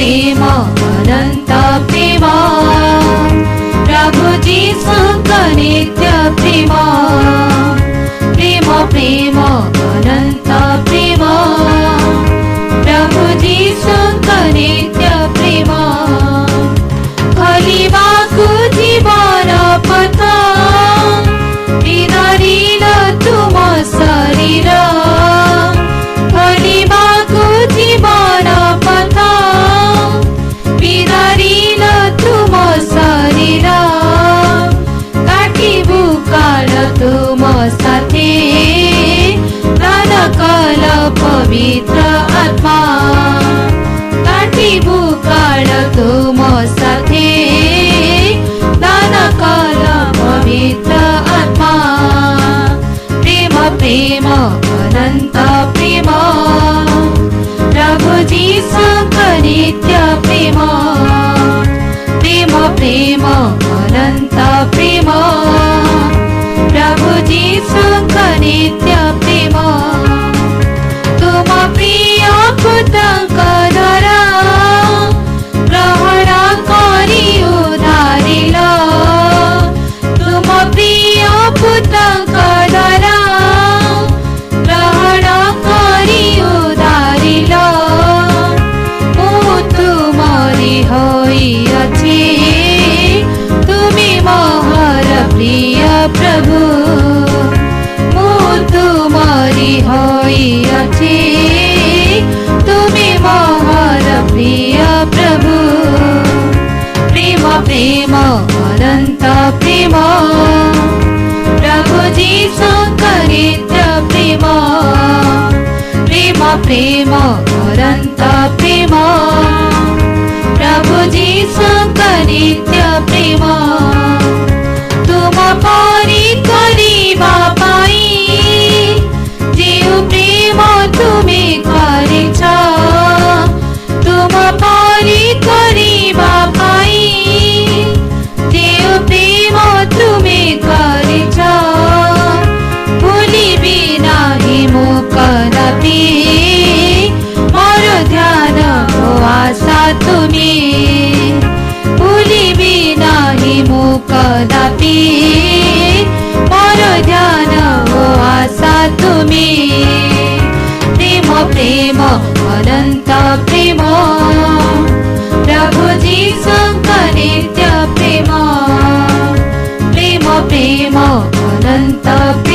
प्रेम अनंत प्रेम प्रभु जीशुको नित्य प्रेम प्रेम प्रेम अनंत प्रेम प्रभु जीशुको नित्य प्रेम खलिबाको जीवन पथ बिगारिल तुम शरीर खलिबाको जीवन पथ बिगारिल तुम शरीर काटिबु काल तुम साथे दान कल पवित्र आत्मा काटिबु काल तुम साथे दान कल पवित्र आत्मा प्रेम प्रेम अनंत प्रेम प्रभु जीशुको नित्य प्रेम प्रेम प्रेम अनंत प्रेम प्रभु जीशुको नित्य प्रेम तुम प्रिय पुत्रको द्वारा ग्रहण करी उधारिल तुम प्रिय पुत्रको द्वारा ग्रहण करी उधारिल मु तुमरी होइअछि तुमी मोहर प्रिय प्रभु मु तुमरी होइअछि तुमी मोहर प्रिय प्रभु प्रेम प्रेम अनंत प्रेम प्रभु जीशुको नित्य प्रेम प्रेम प्रेम अनंत प्रेम प्रभु जीशुको नित्य प्रेम तुम परि करिबा पाई जेउ प्रेम तुमी गरिछ तुम परि करिबा पाई जेउ प्रेम तुमी गरिछ भुलिबी नाही मु कदापि मोर ध्यान हो आशा तुमी भुलिबी नाही मु कदापि मोर ध्यान हो आशा तुमी प्रेम प्रेम अनंत प्रेम प्रभु जीशुको नित्य प्रेम प्रेम प्रेम अनंत प्रेम